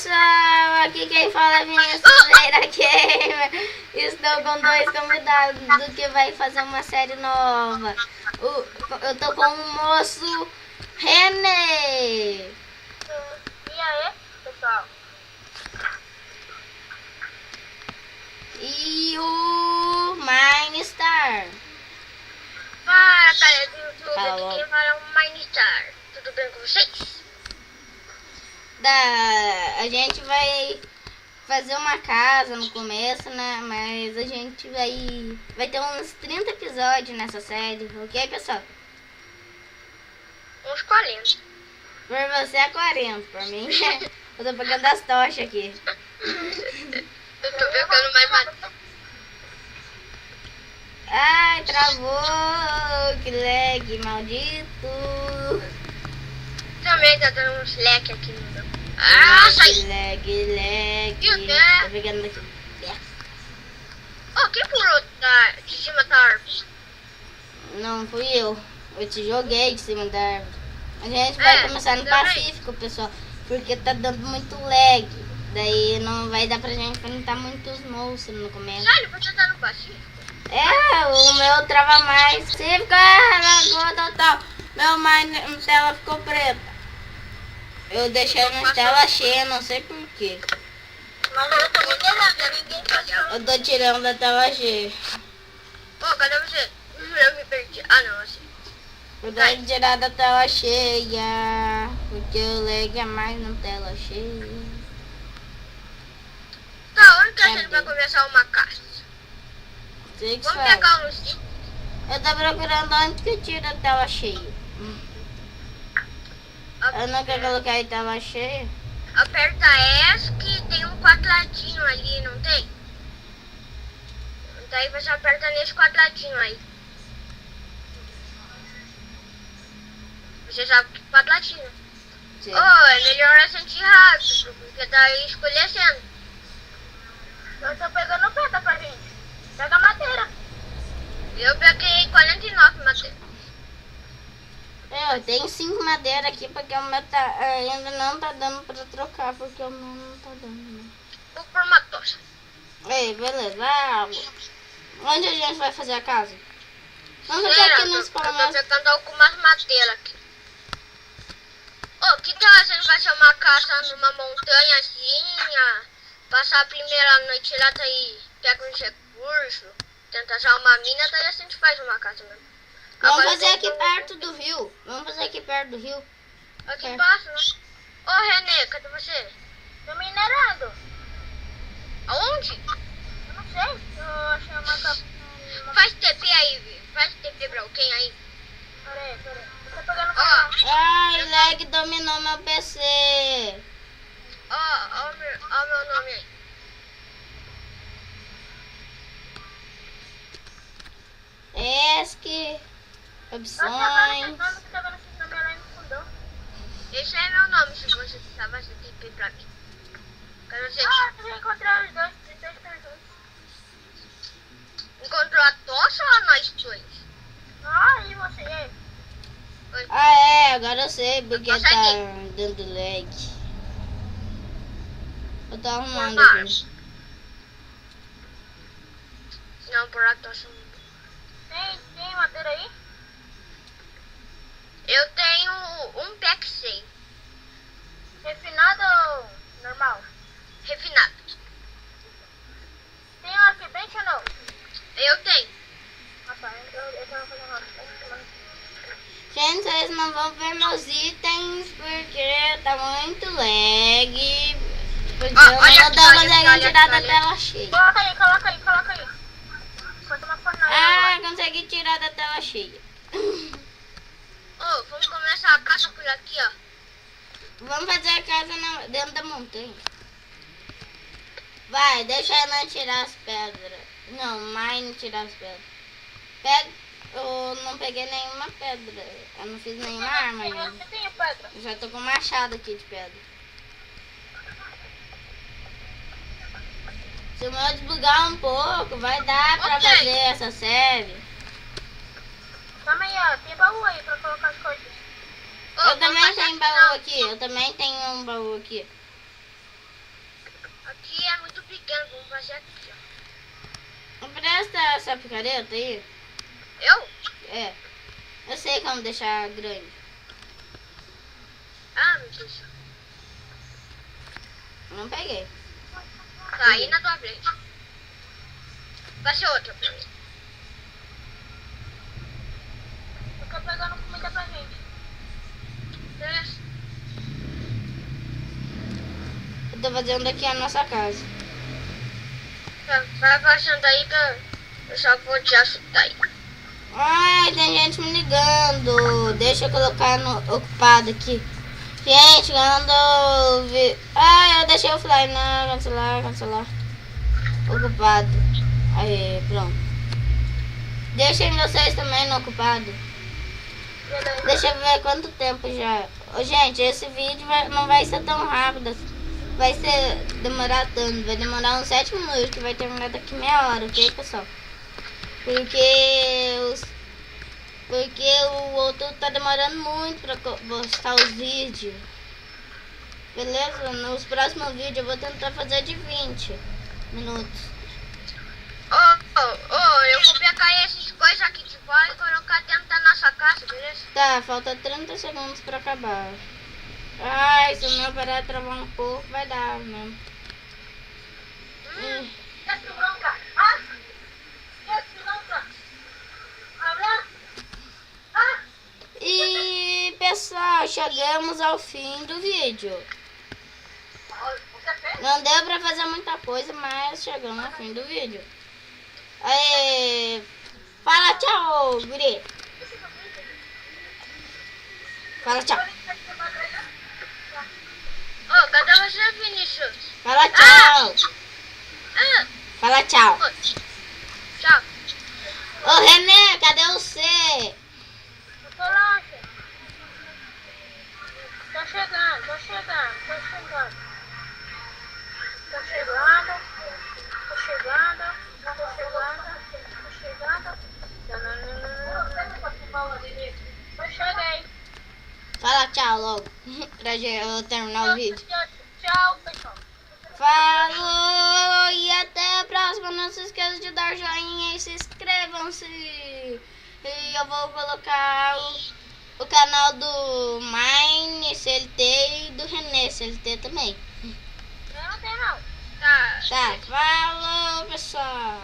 pessoal, aqui quem fala é Vinícius Leira Gamer. Estou com dois convidados que vai fazer uma série nova. Eu tô com o moço René. E aí, pessoal? E o Minestar. Fala, cara do YouTube, Fala. aqui quem fala é o Minestar. Tudo bem com vocês? A gente vai fazer uma casa no começo, né? Mas a gente vai ter uns 30 episódios nessa série, ok, pessoal? Uns 40. Por você é 40, por mim eu tô pegando as tochas aqui. Eu tô pegando mais madeira. Ai, travou, que lag, maldito. Também tá dando uns leques aqui no meu. Ah, sai! Lag. Meu Deus. Tô pegando daqui. Oh, quem pulou de cima da árvore? Não fui eu te joguei de cima da árvore. A gente vai começar no também. Pacífico, pessoal, porque tá dando muito lag. Daí não vai dar pra gente enfrentar muitos monstros no começo. Sério, você tá no Pacífico? É, o meu trava mais. Se ficar total, minha tela ficou preta. Eu deixei minha tela cheia, não sei porquê. Mas eu tô minerando, ninguém pode. Eu tô tirando da tela cheia. Ô, cadê você? Eu me perdi. Ah, não, assim. Eu tô tirar da tela cheia, porque o lag é mais na tela cheia. Tá, onde que a gente vai começar uma casa? Sei que Vamos fala. pegar uns... Eu tô procurando onde que eu tiro a tela cheia. Eu não quero colocar em tela cheia. Aperta S que tem um quadradinho ali, não tem? Daí você aperta nesse quadradinho aí. Você sabe que quadradinho. Sim. Oh, é melhor a gente ir rápido, porque daí escolhendo. Eu tô pegando pedra pra gente. Pega madeira. Eu peguei 49 madeira. Eu tenho 5 madeiras aqui porque o meu ainda não tá dando pra trocar, porque o meu não tá dando. Né? Vou por uma tocha. Ei, beleza, vamos. Onde a gente vai fazer a casa? Vamos fazer aqui nos Eu tô palmas. pegando algumas madeiras aqui. Oh, que tal a gente vai fazer uma casa numa montanhazinha? Passar a primeira noite lá, daí pega uns recursos, tenta achar uma mina, daí a gente faz uma casa mesmo. Vamos Agora fazer eu aqui tô- perto do rio. Vamos fazer aqui perto do rio. Aqui É. embaixo, né? Ô, Renê, cadê você? Tô minerando. Aonde? Eu não sei. Eu achei uma... Faz TP aí, Vi. Faz TP pra alguém aí. Peraí. Eu tô pegando... Ai, lag dominou meu PC. Ó meu nome aí. ESC. Opções. Esse é meu nome, se você precisar fazer TP pra mim. Quero dizer, eu já encontrei os dois pessoas. Encontrou a tocha ou nós dois? Ah, e você? Oi. Ah, é, agora eu sei porque Consegue? tá dando lag. Eu tô arrumando Normal. aqui. Não, por a tocha não. Tem madeira aí? Eu tenho um pack 100. Refinado ou normal? Refinado. Tem um aqui bem ou não? Eu tenho. Rapaz, eu tava fazendo uma... Gente, vocês não vão ver meus itens porque tá muito lag. Porque Ó, eu olha não aqui, tô olha conseguindo aqui, tirar da olha. tela cheia. Coloca aí. Faz uma fornalha Ah, agora. consegui tirar da tela cheia. Ô, vamos começar a caça por aqui, ó. Vamos fazer a casa dentro da montanha. Vai, deixa ela tirar as pedras. Não, Mine tirar as pedras. Eu não peguei nenhuma pedra. Eu não fiz nenhuma arma ainda. Você tem pedra? Eu já tô com um machado aqui de pedra. Se o meu desbugar um pouco, vai dar pra Ok. fazer essa série. Calma aí, ó. Tem baú aí pra colocar as coisas. Eu também tenho baú aqui. Eu também tenho um baú aqui. aqui é muito pequeno, vamos fazer aqui, ó. Empresta essa picareta aí. Eu? É. Eu sei como deixar grande. Ah, meu Deus. Não peguei. Tá aí na tua frente. Vai ser outra pra mim. Eu tô pegando comida pra gente. Beleza? Eu tô fazendo aqui a nossa casa. Tá, vai passando aí que eu só vou te ajudar aí. Ai, tem gente me ligando. Deixa eu colocar no ocupado aqui. Gente, quando vi... Ai, eu deixei o fly. Não, cancelar. Ocupado. Aí, pronto. Deixem vocês também no ocupado. Beleza. Deixa eu ver quanto tempo já. Ô, gente, esse vídeo não vai ser tão rápido. Vai demorar tanto. Vai demorar uns 7 minutos, que vai terminar daqui meia hora, ok, pessoal? Porque o outro tá demorando muito pra postar os vídeos. Beleza? Nos próximos vídeos eu vou tentar fazer de 20 minutos. Eu vou pegar essas coisas aqui de fora e colocar dentro da nossa casa, beleza? Tá, falta 30 segundos pra acabar. Ai, se o meu parar de travar um pouco, vai dar mesmo. E pessoal, chegamos ao fim do vídeo. Não deu pra fazer muita coisa, mas chegamos ao fim do vídeo. Aê, fala tchau, guri. Fala tchau. Ô, cadê você, Vinícius? Fala tchau. Ah, Fala tchau. tchau. Ô René, cadê você? Eu tô longe. Tô chegando. Eu cheguei. Fala tchau logo, pra eu terminar o vídeo. Tchau, pessoal. Falou e até a próxima. Não se esqueça de dar joinha e se inscrevam-se. E eu vou colocar o canal do Mine CLT e do René CLT também. Eu não tenho não. Tá. Tá, falou pessoal.